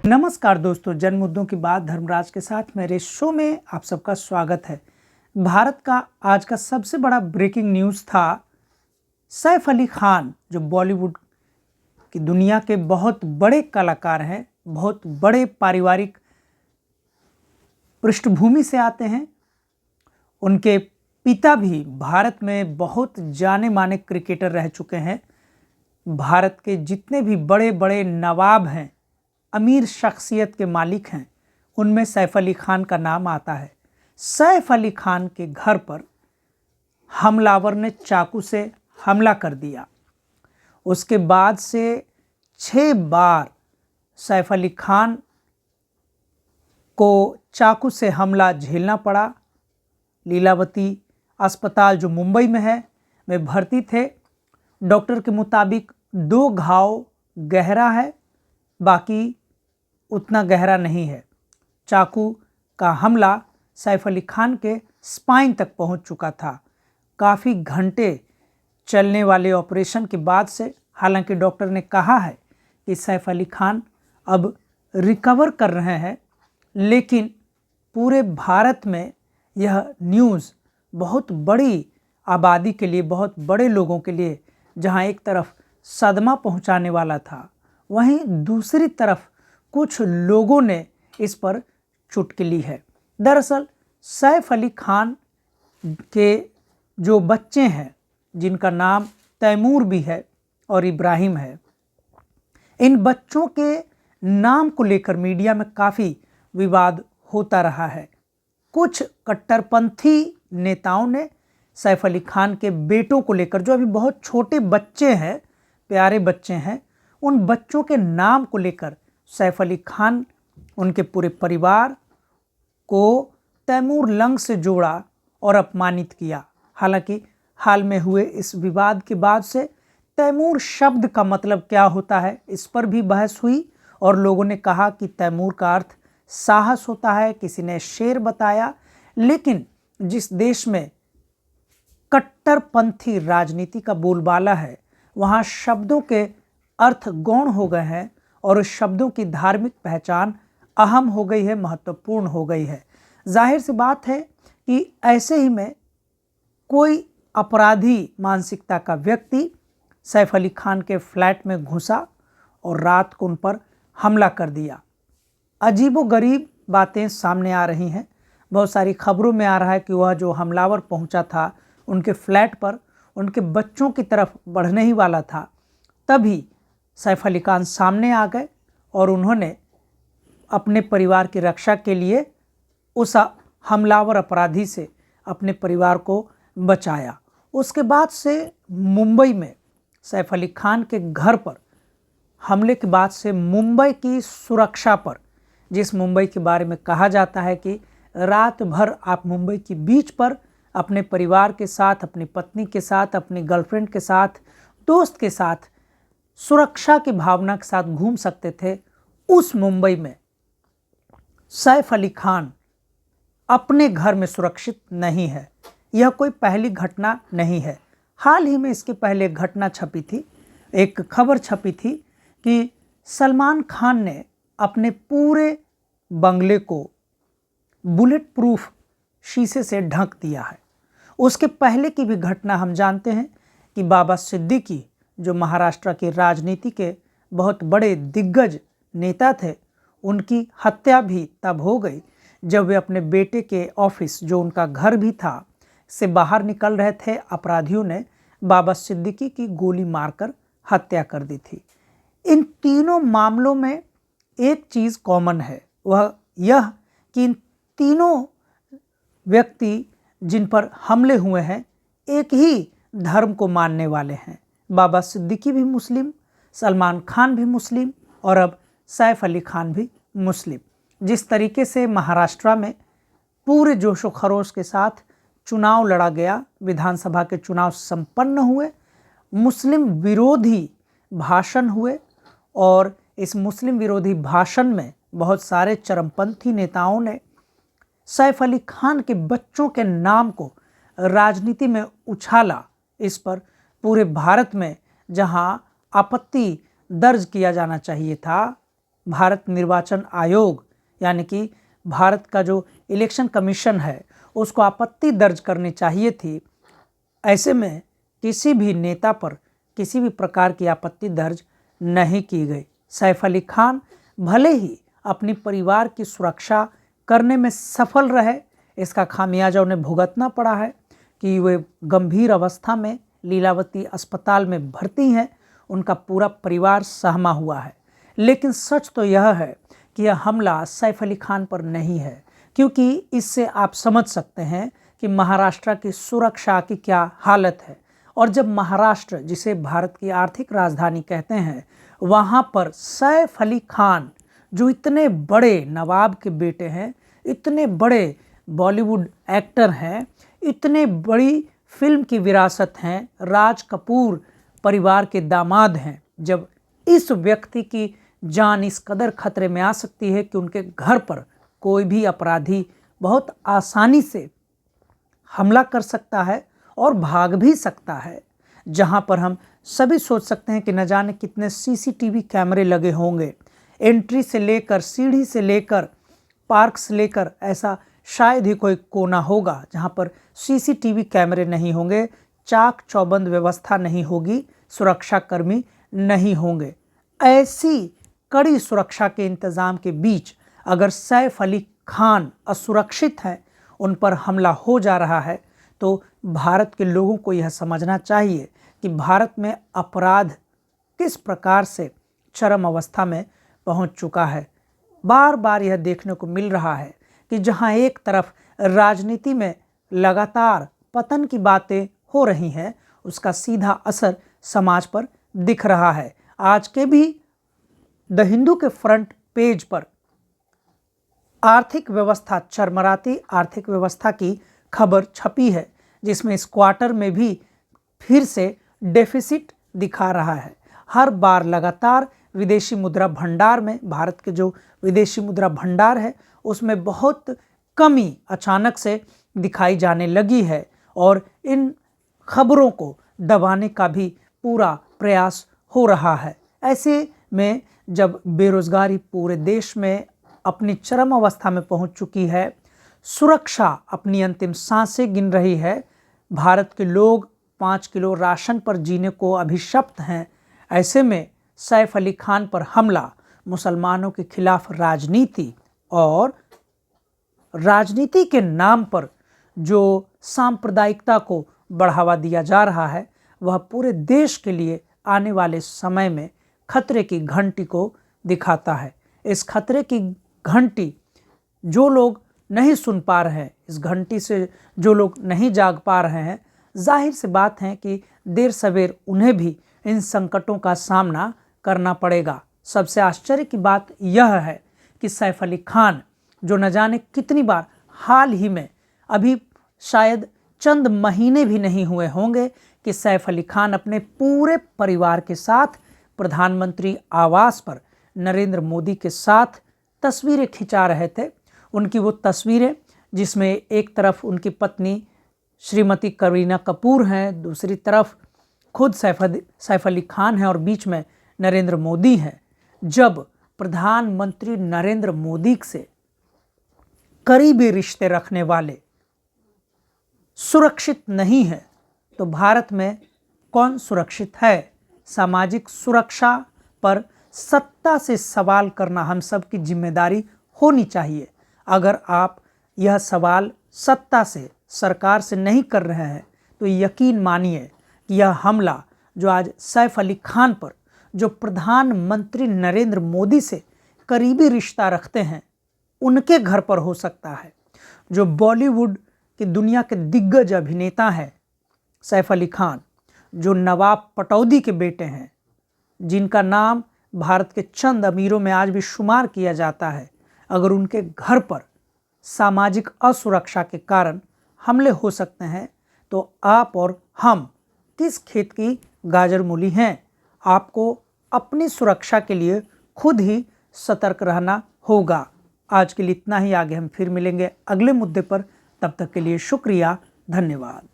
नमस्कार दोस्तों, जन मुद्दों की बात धर्मराज के साथ मेरे शो में आप सबका स्वागत है। भारत का आज का सबसे बड़ा ब्रेकिंग न्यूज़ था सैफ अली खान, जो बॉलीवुड की दुनिया के बहुत बड़े कलाकार हैं, बहुत बड़े पारिवारिक पृष्ठभूमि से आते हैं। उनके पिता भी भारत में बहुत जाने माने क्रिकेटर रह चुके हैं। भारत के जितने भी बड़े बड़े नवाब हैं, अमीर शख्सियत के मालिक हैं, उनमें सैफ अली खान का नाम आता है। सैफ अली खान के घर पर हमलावर ने चाकू से हमला कर दिया। उसके बाद से 6 बार सैफ अली खान को चाकू से हमला झेलना पड़ा। लीलावती अस्पताल जो मुंबई में है में भर्ती थे। डॉक्टर के मुताबिक 2 घाव गहरा है, बाकी उतना गहरा नहीं है। चाकू का हमला सैफ अली खान के स्पाइन तक पहुंच चुका था। काफ़ी घंटे चलने वाले ऑपरेशन के बाद से, हालांकि डॉक्टर ने कहा है कि सैफ अली खान अब रिकवर कर रहे हैं, लेकिन पूरे भारत में यह न्यूज़ बहुत बड़ी आबादी के लिए, बहुत बड़े लोगों के लिए, जहां एक तरफ सदमा पहुंचाने वाला था, वहीं दूसरी तरफ कुछ लोगों ने इस पर चुटकी ली है। दरअसल सैफ अली खान के जो बच्चे हैं, जिनका नाम तैमूर भी है और इब्राहिम है, इन बच्चों के नाम को लेकर मीडिया में काफ़ी विवाद होता रहा है। कुछ कट्टरपंथी नेताओं ने सैफ अली खान के बेटों को लेकर, जो अभी बहुत छोटे बच्चे हैं, प्यारे बच्चे हैं, उन बच्चों के नाम को लेकर सैफ अली खान, उनके पूरे परिवार को तैमूर लंग से जोड़ा और अपमानित किया। हालांकि हाल में हुए इस विवाद के बाद से तैमूर शब्द का मतलब क्या होता है, इस पर भी बहस हुई और लोगों ने कहा कि तैमूर का अर्थ साहस होता है, किसी ने शेर बताया। लेकिन जिस देश में कट्टरपंथी राजनीति का बोलबाला है, वहाँ शब्दों के अर्थ गौण हो गए हैं और उस शब्दों की धार्मिक पहचान अहम हो गई है, महत्वपूर्ण हो गई है। जाहिर सी बात है कि ऐसे ही में कोई अपराधी मानसिकता का व्यक्ति सैफ अली खान के फ्लैट में घुसा और रात को उन पर हमला कर दिया। अजीबोगरीब बातें सामने आ रही हैं। बहुत सारी खबरों में आ रहा है कि वह जो हमलावर पहुंचा था उनके फ्लैट पर, उनके बच्चों की तरफ बढ़ने ही वाला था, तभी सैफ अली खान सामने आ गए और उन्होंने अपने परिवार की रक्षा के लिए उस हमलावर अपराधी से अपने परिवार को बचाया। उसके बाद से मुंबई में सैफ अली खान के घर पर हमले के बाद से मुंबई की सुरक्षा पर, जिस मुंबई के बारे में कहा जाता है कि रात भर आप मुंबई की बीच पर अपने परिवार के साथ, अपनी पत्नी के साथ, अपनी गर्लफ्रेंड के साथ, दोस्त के साथ सुरक्षा की भावना के साथ घूम सकते थे, उस मुंबई में सैफ अली खान अपने घर में सुरक्षित नहीं है। यह कोई पहली घटना नहीं है। हाल ही में इसके पहले एक घटना छपी थी, एक खबर छपी थी कि सलमान खान ने अपने पूरे बंगले को बुलेट प्रूफ शीशे से ढक दिया है। उसके पहले की भी घटना हम जानते हैं कि बाबा सिद्दीकी, जो महाराष्ट्र की राजनीति के बहुत बड़े दिग्गज नेता थे, उनकी हत्या भी तब हो गई जब वे अपने बेटे के ऑफिस, जो उनका घर भी था, से बाहर निकल रहे थे। अपराधियों ने बाबा सिद्दीकी की गोली मारकर हत्या कर दी थी। इन तीनों मामलों में एक चीज़ कॉमन है, वह यह कि इन तीनों व्यक्ति जिन पर हमले हुए हैं, एक ही धर्म को मानने वाले हैं। बाबा सिद्दीकी भी मुस्लिम, सलमान खान भी मुस्लिम और अब सैफ अली खान भी मुस्लिम। जिस तरीके से महाराष्ट्र में पूरे जोशो खरोश के साथ चुनाव लड़ा गया, विधानसभा के चुनाव संपन्न हुए, मुस्लिम विरोधी भाषण हुए और इस मुस्लिम विरोधी भाषण में बहुत सारे चरमपंथी नेताओं ने सैफ अली खान के बच्चों के नाम को राजनीति में उछाला। इस पर पूरे भारत में जहां आपत्ति दर्ज किया जाना चाहिए था, भारत निर्वाचन आयोग यानी कि भारत का जो इलेक्शन कमीशन है उसको आपत्ति दर्ज करनी चाहिए थी। ऐसे में किसी भी नेता पर किसी भी प्रकार की आपत्ति दर्ज नहीं की गई। सैफ अली खान भले ही अपनी परिवार की सुरक्षा करने में सफल रहे, इसका खामियाजा उन्हें भुगतना पड़ा है कि वे गंभीर अवस्था में लीलावती अस्पताल में भर्ती हैं, उनका पूरा परिवार सहमा हुआ है। लेकिन सच तो यह है कि यह हमला सैफ अली खान पर नहीं है, क्योंकि इससे आप समझ सकते हैं कि महाराष्ट्र की सुरक्षा की क्या हालत है। और जब महाराष्ट्र, जिसे भारत की आर्थिक राजधानी कहते हैं, वहाँ पर सैफ अली खान जो इतने बड़े नवाब के बेटे हैं, इतने बड़े बॉलीवुड एक्टर हैं, इतने बड़ी फिल्म की विरासत हैं, राज कपूर परिवार के दामाद हैं, जब इस व्यक्ति की जान इस कदर खतरे में आ सकती है कि उनके घर पर कोई भी अपराधी बहुत आसानी से हमला कर सकता है और भाग भी सकता है, जहां पर हम सभी सोच सकते हैं कि न जाने कितने सीसीटीवी कैमरे लगे होंगे, एंट्री से लेकर, सीढ़ी से लेकर, पार्क से लेकर, ऐसा शायद ही कोई कोना होगा जहां पर सीसीटीवी कैमरे नहीं होंगे, चाक चौबंद व्यवस्था नहीं होगी, सुरक्षाकर्मी नहीं होंगे। ऐसी कड़ी सुरक्षा के इंतजाम के बीच अगर सैफ अली खान असुरक्षित हैं, उन पर हमला हो जा रहा है, तो भारत के लोगों को यह समझना चाहिए कि भारत में अपराध किस प्रकार से चरम अवस्था में पहुंच चुका है। बार बार यह देखने को मिल रहा है कि जहां एक तरफ राजनीति में लगातार पतन की बातें हो रही हैं, उसका सीधा असर समाज पर दिख रहा है। आज के भी द हिंदू के फ्रंट पेज पर आर्थिक व्यवस्था, चरमराती आर्थिक व्यवस्था की खबर छपी है, जिसमें इस क्वार्टर में भी फिर से डेफिसिट दिखा रहा है। हर बार लगातार विदेशी मुद्रा भंडार में, भारत के जो विदेशी मुद्रा भंडार है उसमें बहुत कमी अचानक से दिखाई जाने लगी है, और इन खबरों को दबाने का भी पूरा प्रयास हो रहा है। ऐसे में जब बेरोजगारी पूरे देश में अपनी चरम अवस्था में पहुंच चुकी है, सुरक्षा अपनी अंतिम सांसें गिन रही है, भारत के लोग 5 किलो राशन पर जीने को अभिशप्त हैं, ऐसे में सैफ अली खान पर हमला मुसलमानों के खिलाफ राजनीति और राजनीति के नाम पर जो सांप्रदायिकता को बढ़ावा दिया जा रहा है, वह पूरे देश के लिए आने वाले समय में खतरे की घंटी को दिखाता है। इस खतरे की घंटी जो लोग नहीं सुन पा रहे हैं, इस घंटी से जो लोग नहीं जाग पा रहे हैं, जाहिर सी बात है कि देर सवेर उन्हें भी इन संकटों का सामना करना पड़ेगा। सबसे आश्चर्य की बात यह है कि सैफ अली खान, जो न जाने कितनी बार हाल ही में, अभी शायद चंद महीने भी नहीं हुए होंगे कि सैफ अली खान अपने पूरे परिवार के साथ प्रधानमंत्री आवास पर नरेंद्र मोदी के साथ तस्वीरें खिंचा रहे थे। उनकी वो तस्वीरें जिसमें एक तरफ उनकी पत्नी श्रीमती करीना कपूर हैं, दूसरी तरफ खुद सैफ अली खान हैं और बीच में नरेंद्र मोदी हैं। जब प्रधानमंत्री नरेंद्र मोदी से करीबी रिश्ते रखने वाले सुरक्षित नहीं है, तो भारत में कौन सुरक्षित है? सामाजिक सुरक्षा पर सत्ता से सवाल करना हम सब की जिम्मेदारी होनी चाहिए। अगर आप यह सवाल सत्ता से, सरकार से नहीं कर रहे हैं, तो यकीन मानिए कि यह हमला जो आज सैफ अली खान पर, जो प्रधानमंत्री नरेंद्र मोदी से करीबी रिश्ता रखते हैं, उनके घर पर हो सकता है। जो बॉलीवुड की दुनिया के दिग्गज अभिनेता हैं सैफ अली खान, जो नवाब पटौदी के बेटे हैं, जिनका नाम भारत के चंद अमीरों में आज भी शुमार किया जाता है, अगर उनके घर पर सामाजिक असुरक्षा के कारण हमले हो सकते हैं, तो आप और हम किस खेत की गाजर मूली हैं? आपको अपनी सुरक्षा के लिए खुद ही सतर्क रहना होगा। आज के लिए इतना ही। आगे हम फिर मिलेंगे अगले मुद्दे पर। तब तक के लिए शुक्रिया, धन्यवाद।